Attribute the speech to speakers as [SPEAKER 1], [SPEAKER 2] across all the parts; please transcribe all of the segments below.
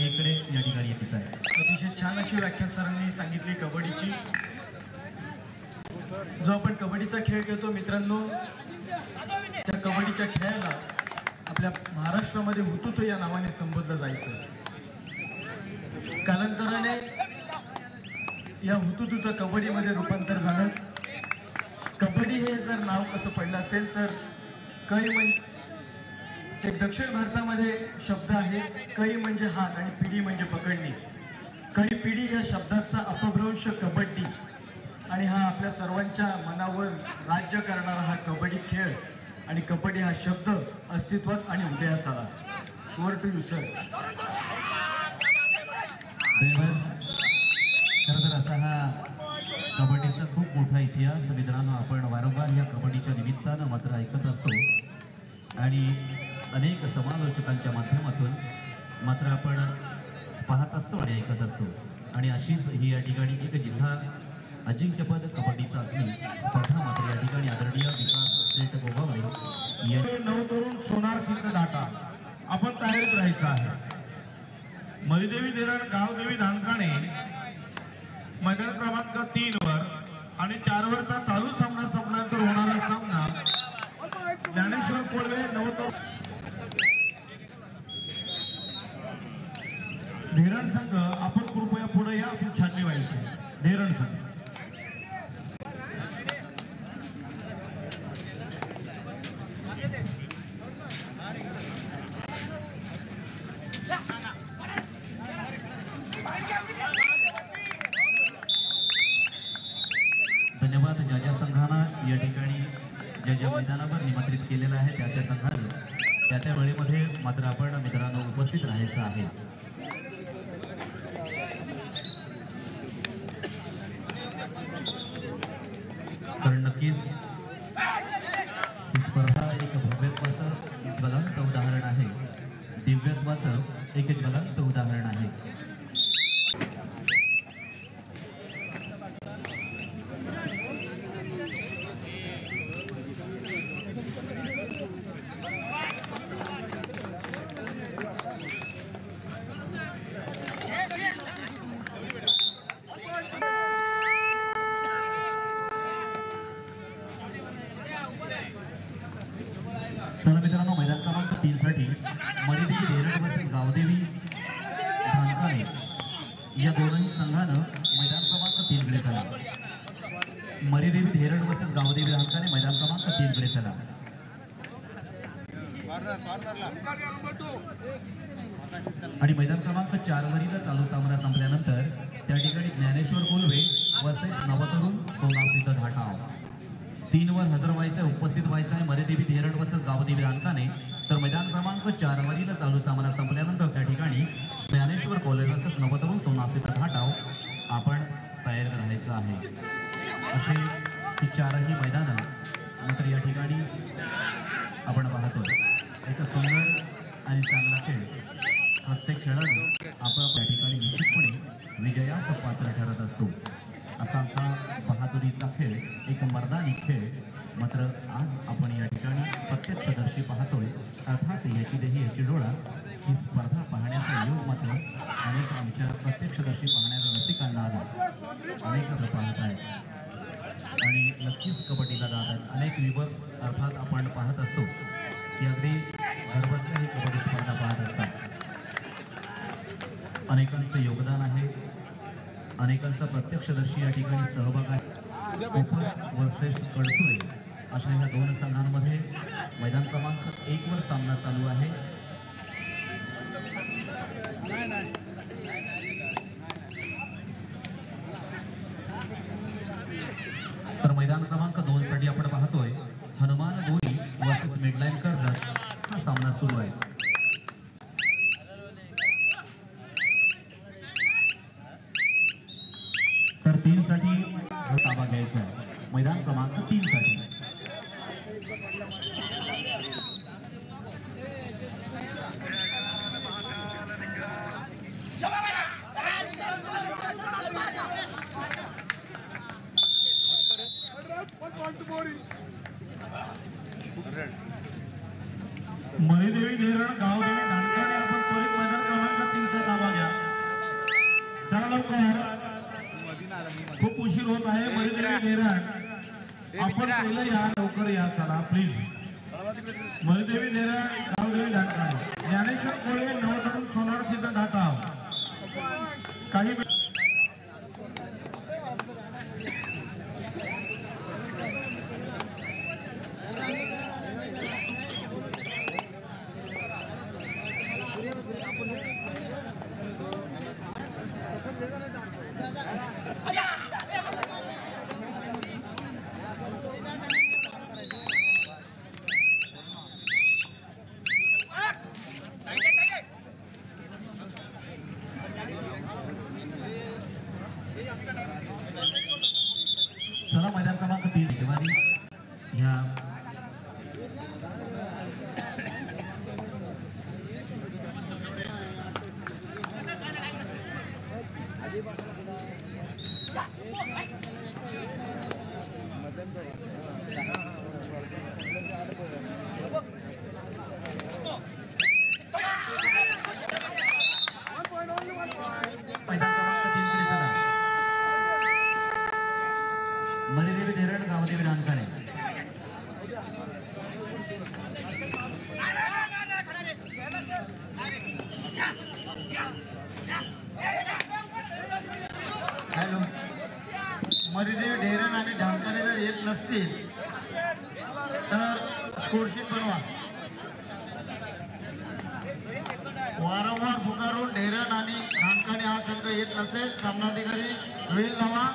[SPEAKER 1] एकडे या ठिकाणी येत आहे।
[SPEAKER 2] अतिशय छान अशी व्याख्या सरांनी सांगितली कबड्डीची। जो आपण कबड्डीचा खेळ खेळतो मित्रांनो, त्या कबड्डीच्या खेळाला आपल्या महाराष्ट्रामध्ये हुतुतू या नावाने संबोधलं जायचं। कालांतराने या हुतुतूचं कबड्डीमध्ये रूपांतर झालं। कबड्डी हे जर नाव कसं पडलं असेल तर कै म्हणजे एक दक्षिण भारतामध्ये शब्द आहे, कै म्हणजे हात आणि पिढी म्हणजे पकडणी। कै पिढी या शब्दाचा अपभ्रंश कबड्डी आणि हा आपल्या सर्वांच्या मनावर राज्य करणारा हा कबड्डी खेळ आणि कबड्डी हा शब्द अस्तित्वात आणि उदयास आला। Over to you sir.
[SPEAKER 1] खरं तर असा हा कबड्डीचा खूप मोठा इतिहास मित्रांनो आपण वारंवार या कबड्डीच्या निमित्तानं मात्र ऐकत असतो आणि अनेक समालोचकांच्या माध्यमातून मात्र आपण पाहत असतो आणि ऐकत असतो। आणि अशीच ही या ठिकाणी एक जिल्हा अजिंक्यपद कबड्डी चाचणी स्पर्धा मात्र या ठिकाणी आदरणीय विकास सेठ गोगावले यांनी
[SPEAKER 3] 9 तरुण सोनार सिद्ध दाटा आपण तयारीत राहायचं आहे। मरिदेवी धीरण गावदेवी धानकाणे मैदान क्रमांक 3 वर आणि 4 वरचा चालू सामना संपल्यानंतर होणारा सामना ज्ञानेश्वर कोळवे 9 तरुण धीरण संघ आपण कृपया पुढे या, आपण छाननी व्हायची। धीरण संघ
[SPEAKER 1] धन्यवाद। ज्या संघानं या ठिकाणी ज्या मैदानावर निमंत्रित केलेलं आहे त्या संघानं त्या वेळेमध्ये मात्र आपण मित्रांनो उपस्थित राहायचं आहे। कारण नक्कीच ही स्पर्धा एक भव्यत्वाचं ज्वलंत उदाहरण आहे, दिव्यत्वाचं एक ज्वलंत उदाहरण आहे। चला मित्रांनो, मैदान क्रमांक 3 साठी मरिदेवी धीरण वर्सेस गावदेवी धानकाणे या दोन्ही संघानं मैदान क्रमांक 3 कडे चला। मरिदेवी धीरण वर्सेस गावदेवी धानकाणे मैदान क्रमांक 3 कडे चला। आणि मैदान क्रमांक 4 वरील चालू सामना संपल्यानंतर त्या ठिकाणी ज्ञानेश्वर कोल्वे वर्सेस नवतरुण सोनार सिद्ध धाटाव 3 वर हजर व्हायचं, उपस्थित व्हायचं आहे मरिदेवी धीरण वर्सेस गावदेवी धानकाणे। तर मैदान क्रमांक 4 वरील चालू सामना संपल्यानंतर त्या ठिकाणी ज्ञानेश्वर कोल्वे वर्सेस नवतरुण सोनार सिद्ध धाटाव आपण तयार राहायचं आहे। असे ही 4ही मैदानं मात्र या ठिकाणी आपण पाहतो। एक सुंदर आणि चांगला खेळ, प्रत्येक खेळाडू आपापल्या ठिकाणी निश्चितपणे विजयास पात्र ठरत असतो। असा बहादुरीचा खेळ, एक मर्दानी खेळ मात्र आज आपण या ठिकाणी प्रत्यक्षदर्शी पाहतोय। अर्थात याची देही याची डोळा ही स्पर्धा पाहण्याचा योग मात्र अनेक आमच्या प्रत्यक्षदर्शी पाहणाऱ्या रसिकांना आला, अनेक पाहत आहेत आणि नक्कीच कबड्डीला जातात। अनेक व्ह्यूवर्स अर्थात आपण पाहत असतो की अगदी घरबसल्या ही कबड्डी स्पर्धा पाहत असतात। अनेकांचं योगदान आहे, अनेकांचा प्रत्यक्षदर्शी या ठिकाणी सहभाग आहे। कोपर वर्सेस कडसुळे अशा ह्या दोन संघांमध्ये मैदान क्रमांक 1 वर सामना चालू आहे। तर मैदान क्रमांक 2 साठी आपण पाहतोय हनुमान बोरी वर्सेस मिडलाईन कर्जत हा सामना सुरू आहे। तर 3 साठी ताबा घ्यायचा आहे, मैदान क्रमांक 3 साठी।
[SPEAKER 3] मरिदेवी धीरण गावदेवी धानकाणे आपण त्वरित मैदान क्रमांक 3 चा ताबा घ्या। उशीर होत आहे. मरिदेवी नेराण आपण पहिलं या, लवकर या, चला प्लीज. मरिदेवी नेराण गावदेवी धाटकाळे, ज्ञानेश्वर कोळे नवतरुण सोनार सिद्ध धाटाव. काही
[SPEAKER 1] चला मैदान क्रमांक 3 हिशोबाने ह्या मरिदेवी धरण गावदेवी रानकाणे.
[SPEAKER 2] हॅलो, मरिदेवी ढेरण आणि ढांकाने जर येत नसतील तर स्कोरशीट बनवा. वारंवार पुकारून ढेरण आणि ढांकाने हा संघ येत नसेल, सामनाधिकारी वेळ लावा.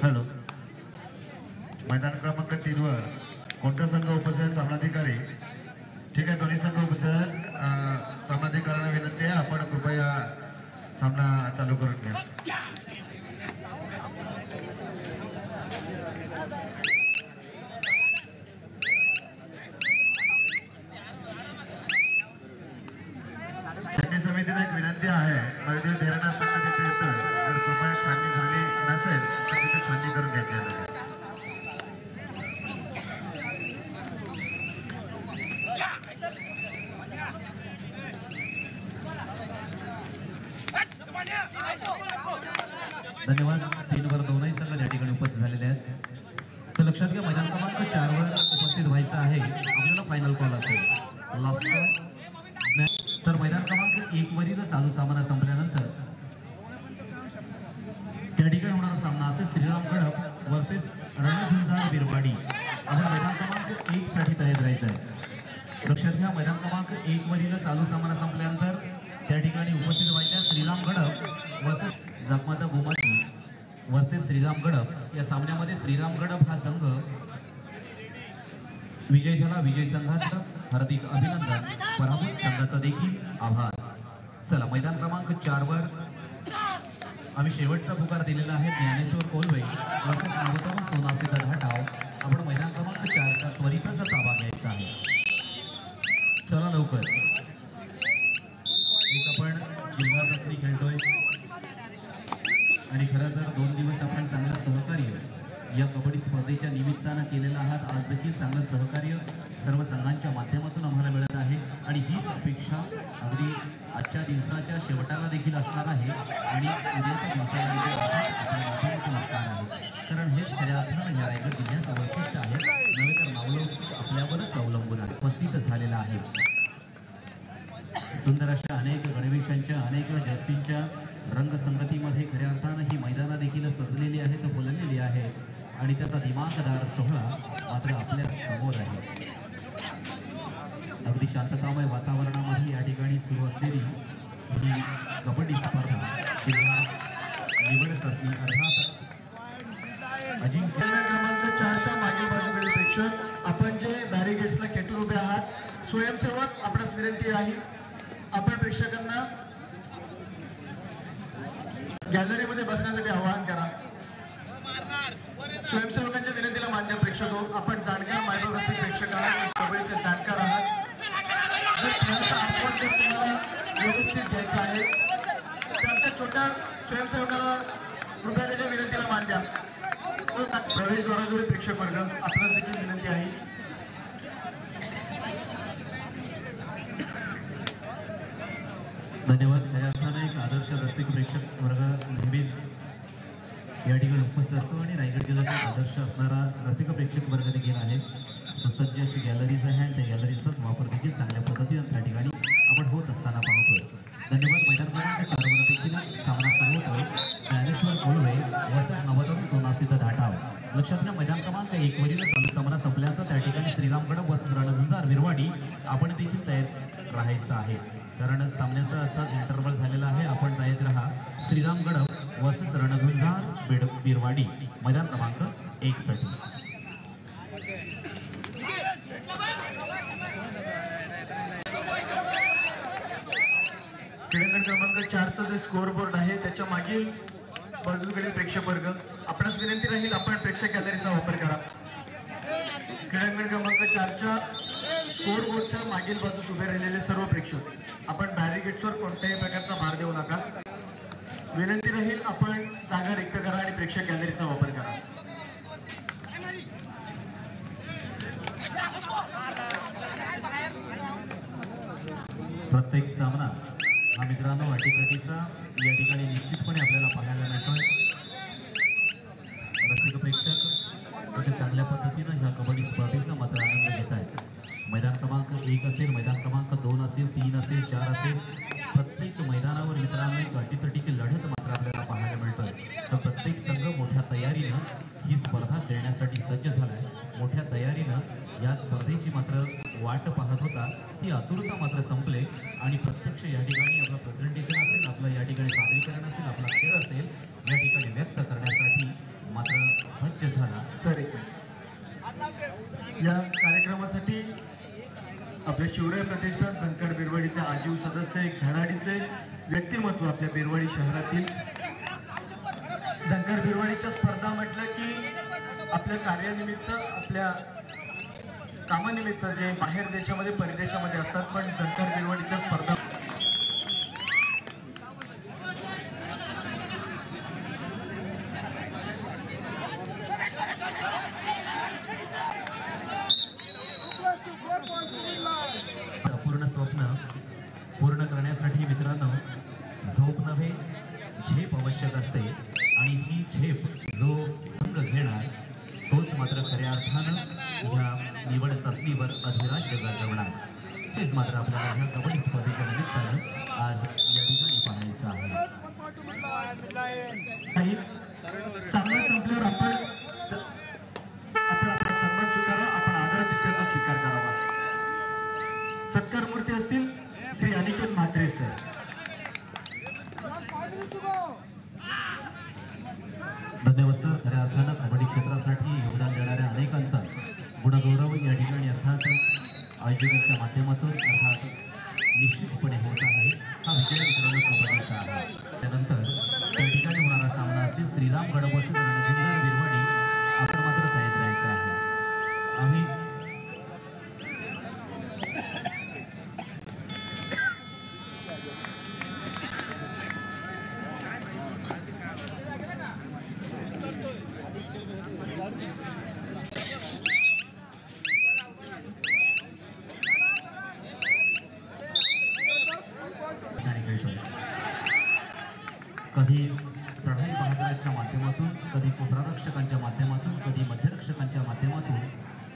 [SPEAKER 1] हॅलो, मैदान क्रमांक 3 वर कोणता संघ उपस्थित आहे? सामनाधिकारी. ठीक आहे, दोन्ही संघ उपस्थित. सामनाधिकाऱ्यांना विनंती आहे, आपण कृपया सामना चालू करून घ्या. छाननी समितीला एक विनंती आहे, मरिदेवी धरण असताना तिथे येतं, जर कृपया छाननी झाली नसेल तर तिथे छाननी करून घ्यायची आहे. धन्यवाद. 3 वर दोनही संघ या ठिकाणी उपस्थित झालेले आहेत. तर लक्षात घ्या, मैदान क्रमांक 4 वर उपस्थित व्हायचं आहे. आपल्याला फायनल कॉल असेल लास्ट. तर मैदान क्रमांक 1 वरील चालू सामना संपल्यानंतर त्या ठिकाणी होणारा सामना असेल श्रीराम कडप वर्सेस रणझुंजार बिरवाडी. आपण मैदान क्रमांक 1 साठी तयार राहायचं आहे. लक्षात घ्या, मैदान क्रमांक 1 वरील चालू सामना संपल्यानंतर त्या ठिकाणी उपस्थित व्हायच्या श्रीराम गडप वर्सेस जगमाता गोमाची वर्सेस श्रीराम गडप. या सामन्यामध्ये श्रीराम गडप हा संघ विजय झाला. विजय संघाचं हार्दिक अभिनंदन, पराभूत संघाचा देखील आभार. चला, मैदान क्रमांक 4 वर आम्ही शेवटचा पुकार दिलेला आहे. ज्ञानेश्वर कोलवे वर्सेस नवतरुण सोनार सिद्ध धाटाव. आपण मैदान क्रमांक 4चा त्वरितच ताबा घ्यायचा आहे. चला लवकर. एक आपण जिल्हा कसली खेळतोय आणि खरं तर 2 दिवस आपण चांगलं सहकार्य या कबड्डी स्पर्धेच्या निमित्तानं केलेलं आहात. आज देखील चांगलं सहकार्य सर्व संघांच्या माध्यमातून आम्हाला मिळत आहे आणि हीच अपेक्षा अगदी आजच्या दिवसाच्या शेवटाला देखील असणार आहे आणि उद्याच्या दिवसाला देखील आपल्या माध्यमातून असणार आहे. कारण हेच खऱ्या अर्थानं या रायगड जिल्ह्याचं वैशिष्ट्य आहे. नव्हे तर नावलौकिक आपल्यावरच अवलंबून आहे, उपस्थित झालेला आहे. सुंदर अशा अनेक गणवेशांच्या, अनेक जर्सींच्या रंगसंगतीमध्ये खऱ्या अर्थानं ही मैदानं देखील सजलेली आहेत, फुललेली आहे आणि त्याचा दिमागदार सोहळा मात्र आपल्या समोर आहे. अगदी शांततामय वातावरणामध्ये या ठिकाणी सुरू असलेली ही कबड्डी स्पर्धा किंवा निवड चाचणी अर्थात
[SPEAKER 2] अजिंक्य क्रमांक 4च्या मागील बाजूकडील प्रेक्षक, आपण जे बॅरिगेट्सला खेटून उभे आहात, स्वयंसेवक आपणास विनंती आहे, आपण प्रेक्षकांना गॅलरीमध्ये बसण्यासाठी आवाहन करा. स्वयंसेवकांच्या विनंतीला मान्य प्रेक्षक हो, आपण जाणकार मायबापाचे प्रेक्षक आहात, कबड्डीचे जाणकार आहात. जर खेळाचा आस्वाद जर तुम्हाला व्यवस्थित घ्यायचा आहे तर आमच्या छोट्या स्वयंसेवकाला कृपया विनंतीला मान द्या. प्रवेशद्वाराजवळ प्रेक्षक वर्ग आपणास देखील विनंती आहे.
[SPEAKER 1] धन्यवाद. खऱ्या अर्थानं एक आदर्श रसिक प्रेक्षक वर्ग नेहमीच या ठिकाणी उपस्थित असतो आणि रायगड जिल्ह्याचा आदर्श असणारा रसिक प्रेक्षक वर्ग देखील आहे. सुसज्ज अशी गॅलरीज आहे आणि त्या गॅलरीचाच वापर देखील चांगल्या पद्धतीने त्या ठिकाणी आपण होत असताना पाहतोय. धन्यवाद. मैदान क्रमांक 4 वर देखील सामना सुरू होतोय. ज्ञानेश्वर कोळवे वर्सेस नवतरुण सोनासिद्ध धाटाव. लक्षात घ्या, मैदान क्रमांक 1 वरील चालू सामना संपल्यानंतर त्या ठिकाणी श्रीरामगड वर्सेस रणझुंजार विरवाडी आपण देखील तयार राहायचं आहे, कारण सामन्याचा आताच इंटरव्हल झालेला आहे. आपण तयार राहा. श्रीरामगड वर्सेस रणझुंजार विरवाडी मैदान क्रमांक 1 साठी.
[SPEAKER 2] क्रीडांगण क्रमांक 4चा जे स्कोअर बोर्ड आहे त्याच्या मागील बाजूकडील प्रेक्षक वर्ग आपणास विनंती राहील आपण प्रेक्षक गॅलरीचा वापर करा. क्रीडांगण क्रमांक 4च्या स्कोअर बोर्डच्या मागील बाजूस उभे राहिलेले सर्व प्रेक्षक आपण बॅरिकेड्सवर कोणत्याही प्रकारचा भार देऊ नका. विनंती राहील आपण जागा रिक्त करा आणि प्रेक्षक गॅलरीचा वापर करा.
[SPEAKER 1] प्रत्येक सामना हा मित्रांनो अटीतटीचा या ठिकाणी निश्चितपणे आपल्याला पाहायला मिळतोय. रसिक प्रेक्षक अगदी चांगल्या पद्धतीनं ह्या कबड्डी स्पर्धेचा मात्र आनंद घेत आहेत. मैदान क्रमांक 1 असेल, मैदान क्रमांक 2 असेल, 3 असेल, 4 असेल, प्रत्येक मैदानावर मित्रांनो एक अटीतटीची लढत मात्र आपल्याला पाहायला मिळतोय. तर प्रत्येक संघ मोठ्या तयारीनं ही स्पर्धा खेळण्यासाठी सज्ज झालाय. मोठ्या तयारीनं या स्पर्धेची मात्र वाट पाहत होता. ती आतुरता मात्र संपले आणि प्रत्यक्ष या ठिकाणी आपलं प्रेझेंटेशन असेल, आपलं या ठिकाणी सादरीकरण असेल, आपला खेळ असेल या ठिकाणी व्यक्त करण्यासाठी मात्र सज्ज झाला.
[SPEAKER 2] सर या कार्यक्रमासाठी आपल्या शिवराय प्रतिष्ठान संकट बिरवाडीचे आजीव सदस्य, एक धडाडीचे व्यक्तिमत्व आपल्या बिरवाडी शहरातील. धनगर बिरवाडीच्या स्पर्धा म्हटलं की आपल्या कार्यानिमित्त, आपल्या कामानिमित्त जे बाहेर देशामध्ये परदेशामध्ये असतात, पण धनगर बिरवाडीच्या स्पर्धा
[SPEAKER 1] अपूर्ण स्वप्न पूर्ण करण्यासाठी मित्रांनो झोप नव्हे झेप आवश्यक असते आणि ही झेप जो संघ घेणार तोच मात्र खऱ्या अर्थानं या निवड चाचणीवर अधिराज्य गाजवणार. तेच मात्र आपल्याला ह्या कबड्डी स्पर्धेच्या निमित्तानं आज या ठिकाणी पाहायचं आहे.
[SPEAKER 2] सामना संपल्यावर आपण आपला सन्मान स्वीकारा, आपण आदरातिथ्याचा स्वीकार करावा. सत्कारमूर्ती असतील श्री अनिकेत म्हात्रे सर.
[SPEAKER 1] धन्यवाद सर. खऱ्या अर्थानं कबड्डी क्षेत्रासाठी योगदान देणाऱ्या अनेकांचा गुणगौरव या ठिकाणी अर्थात आयोजकांच्या माध्यमातून अर्थात निश्चितपणे होत आहे. हा विजय मित्रांनो कबड्डीचा आहे. त्यानंतर त्या ठिकाणी होणारा सामना असेल श्रीरामगड वर्सेस रणझुंजार विरवाडी. आपण मात्र तयार राहायचं आहे. आम्ही कधी चढाई बहादराच्या माध्यमातून, कधी कोपरारक्षकांच्या माध्यमातून, कधी मध्यरक्षकांच्या माध्यमातून,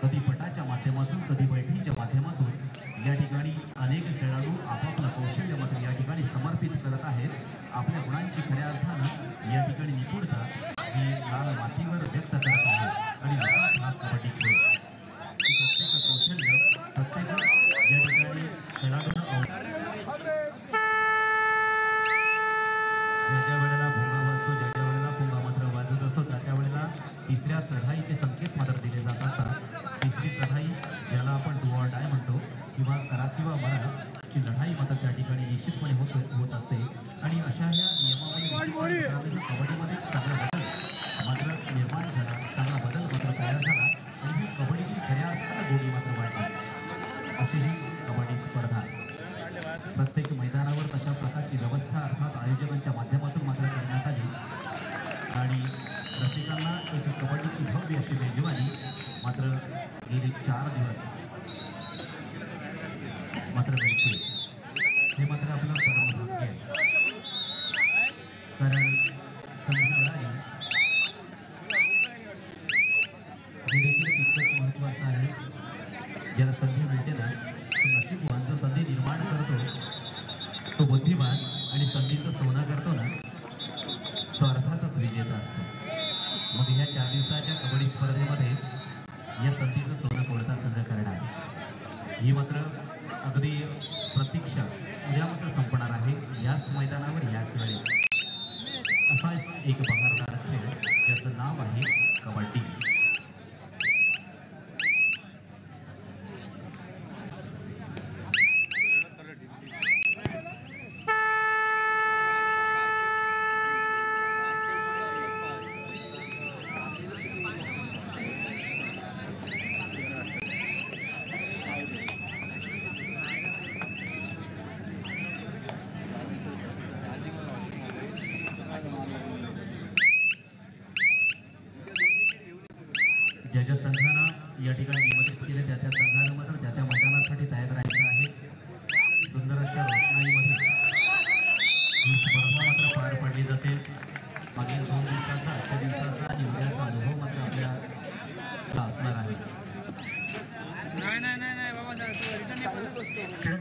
[SPEAKER 1] कधी पटाच्या माध्यमातून, कधी बैठीच्या माध्यमातून या ठिकाणी अनेक खेळाडू आपापलं कौशल्य मात्र या ठिकाणी समर्पित करत आहेत. आपल्या गुणांची खऱ्या अर्थानं या ठिकाणी निपुणता ही लाल मातीवर व्यक्त करत आहेत आणि असाच हा कबड्डी खेळ. प्रत्येक कौशल्य, प्रत्येक या ठिकाणी खेळाडूंना ज्या वेळेला भोंगा वाजतो, ज्या वेळेला भोंगा मात्र वाजत असतो त्या वेळेला तिसऱ्या चढाईचे संकेत मात्र दिले जात असतात. तिसरी चढाई ज्याला आपण डू ऑर डाय म्हणतो किंवा करा किंवा मरा ची लढाई मात्र त्या ठिकाणी निश्चितपणे होत असते आणि अशा या नियमावली कबड्डीमध्ये चांगला बदल मात्र निर्माण झाला, चांगला बदल मात्र तयार झाला आणि ही कबड्डीची खऱ्या अर्थानं गोडी मात्र वाढली. अशी ही कबड्डी स्पर्धा प्रत्येक मैदानावर तशा प्रकारची व्यवस्था अर्थात आयोजकांच्या माध्यमातून मात्र करण्यात आली आणि रसिकांना एक कबड्डीची भव्य अशी मेजवानी मात्र गेली 4 दिवस मात्र मिळते. हे मात्र आपलं परम भाग्य आहे, कारण संधी मिळाली हे देखील तितकंच महत्त्वाचं आहे. ज्याला संधी मिळते ना तो नशीबवान, जो संधी निर्माण करतो तो बुद्धिमान आणि संधीचं सोनं करतो ना तो अर्थातच विजेता असतो. मग ह्या 4 दिवसाच्या कबड्डी स्पर्धेमध्ये या संधीचं सोनं कोणता संघ करणार ही मात्र अगदी प्रतीक्षा उद्या मात्र संपणार आहे याच मैदानावर याच वेळेस. असाच एक बहारदार खेळ ज्याचं नाव आहे कबड्डी. ज्या ज्या संघानं या ठिकाणी निमंत्रित केले त्या त्या संघानं मात्र त्या त्या मैदानासाठी तयार राहायचं आहे. सुंदर अशा रोषणाईमध्ये ही स्पर्धा मात्र पार पडली जाते. मागील 2 दिवसाचा, आजच्या दिवसाचा आणि उद्याचा अनुभव मात्र आपल्याला असणार आहे.
[SPEAKER 2] खेळ